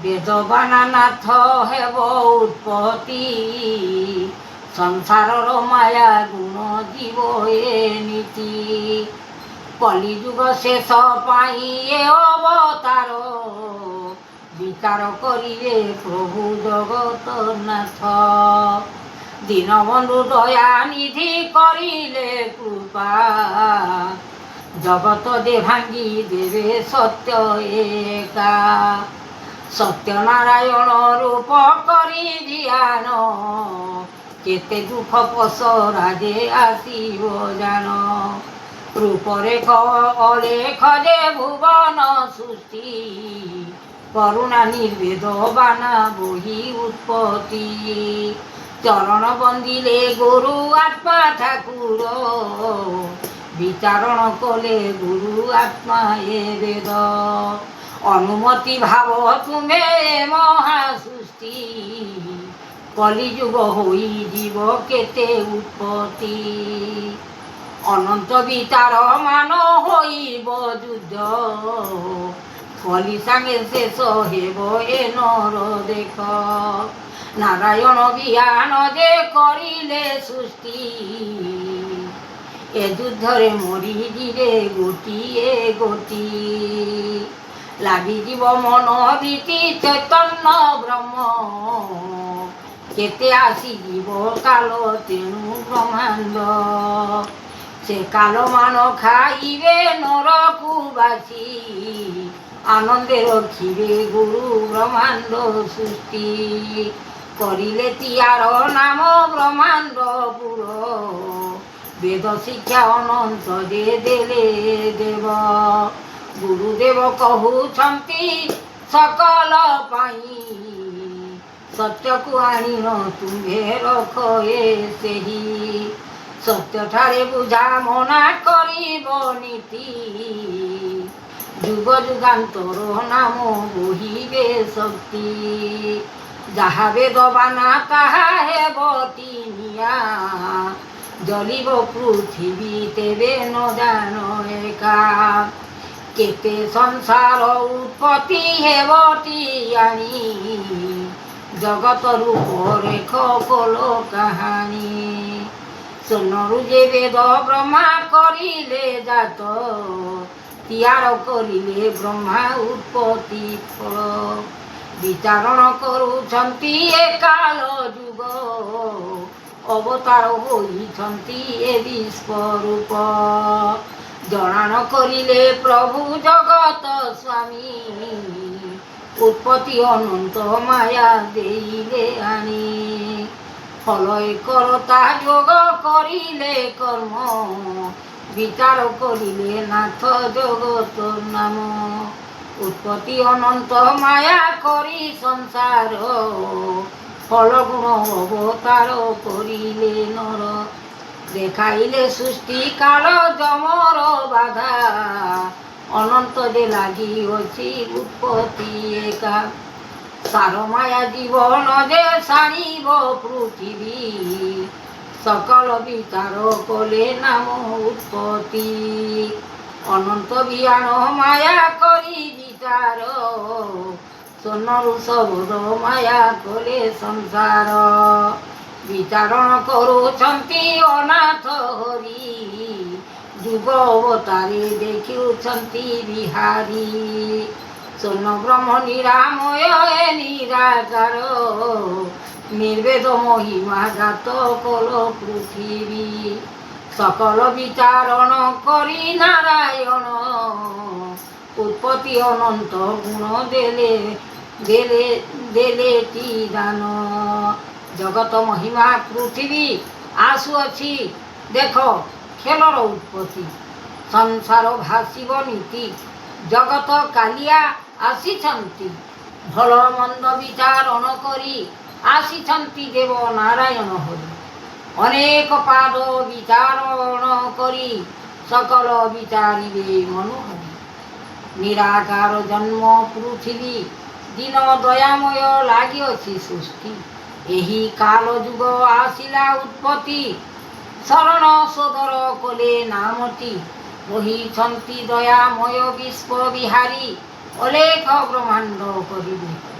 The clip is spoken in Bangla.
বেদবানা নাথ হেব উৎপত্তি, সংসারর মায়া গুণ জীব এ নীতি। কলিযুগ শেষ পাই এ অবতার, বিচার করিবে প্রভু জগতনাথ। দীনবন্ধু দয়া নিধি করিলে কৃপা, জগত দে ভাঙ্গি দেবে সত্য একা। সত্যনারায়ণ রূপ করি ধ্যান, কেতে দুঃখ পসরাজে আসিব জান। রূপরেখ অলেখ যে ভুবন সৃষ্টি, করুণা নির্বেদ বানা বহি উৎপত্তি। চরণ বন্দিলে গুরু আত্মা ঠাকুর, বিচারণ কলে গুরু আত্মা এ বেদ। অনুমতি ভাব তুমে মহা সৃষ্টি, কলিযুগ হই জীব কেতে উৎপত্তি। অনন্ত বিচার মান হইব যুদ্ধ, কলি সাঙ্গে শেষ হেব এ নর দেখ। নারায়ণ জ্ঞান যে করিলে সৃষ্টি, এ যুদ্ধরে মরি দিলে গোটিয়ে গোটি। লাগিଯିବ মন বৃত্তি চৈতন্য ব্রহ্ম, কেতে আসিଯିବ কাল তেণু ব্রহ্মাণ্ড। সে কাল মান খাইবে নরকু বাসি, আনন্দে রখিবে গুরু ব্রহ্মাণ্ড সৃষ্টি। করিলে তিয়ার নাম ব্রহ্মাণ্ড পুর, বেদ শিক্ষা অনন্ত যে দেলে দেব। গুরুদেব কহুছন্তি সকল পাই, সত্যକୁ আনিন তুମ୍ଭେ ରଖ ଏ ସେହି। ସତ୍ୟଠାରେ ବୁଝା ମନା କରିବ ନୀତି, ଯୁଗ ଯୁଗାନ୍ତର ନାମ ବହିବେ ଶକ୍ତି। ଯାହା ବେଦ ବାନା ତାହା ହେବ ତିନିଆ, ଜଳିବ ପୃଥିବୀ ତେବେ ନ ଜାଣ ଏକା। কেতে সংসার উৎপত্তি হেবটি আনি, জগত রূপরেখ কল কাহানি। সোনরু যে বেদ ব্রহ্মা করিলে জাত, তিয়ার করিলে ব্রহ্মা উৎপত্তি ফল। বিচারণ করুছন্তি এ কাল যুগ, অবতার হইছন্তি এ বিশ্বরূপ। জনান করিলে প্রভু জগত স্বামী, উৎপত্তি অনন্ত মায়া দেইলে আনি। ফলয় করতা যোগ করিলে কর্ম, বিচার করিলে নাথ জগত নাম। উৎপত্তি অনন্ত মায়া করি সংসার, ফলগুণ অবতার করিলে নর। দেখাইলে সৃষ্টি কাল যমর বাধা, অনন্ত যে লাগিଅଛି উৎপত্তি একা। সার মায়া জীবন যে সারিব পৃথিবী, সকল বিচার কলে নাম উৎপত্তি। অনন্ত বিয়ান মায়া করি বিচার, সোনরু শব্দ মায়া কলে সংসার। বিচারণ କରୁଛନ୍ତି অনাথ হরি, যুগ অবতারে দেখিউଛନ୍ତି বিহারী। সোন ব্রহ্ম নিরাময় এ নিরাকার, নির্বেদ মহিমা জাত কল পৃথিবী। সকল বিচারণ করি নারায়ণ, উৎপত্তি অনন্ত গুণ দেলে দেলে দেলেটি দান। জগত মহিমা পৃথিবী আসুଅଛି দেখ খেলর উৎপত্তি। সংসার ভাসিব নীতি, জগত কালিয়া আসিছন্তি। ভাল মন্দ বিচারণ করি আসিছন্তি দেব নারায়ণ হরি। অনেক পাদ বিচারণ করি, সকল বিচারিবে মনোহরি। নিরাকার জন্ম পৃথিবী, দিন দয়াময় লাগিଅଛି সৃষ্টি। ଏହି କାଳ ଯୁଗ ଆସିଲା ଉତ୍ପତ୍ତି, ଶରଣ ସୋଦର କଲେ ନାମଟି। ବହିଛନ୍ତି ଦୟାମୟ ବିଶ୍ୱ ବିହାରୀ, ଅଲେଖ ବ୍ରହ୍ମାଣ୍ଡ କରିବେ।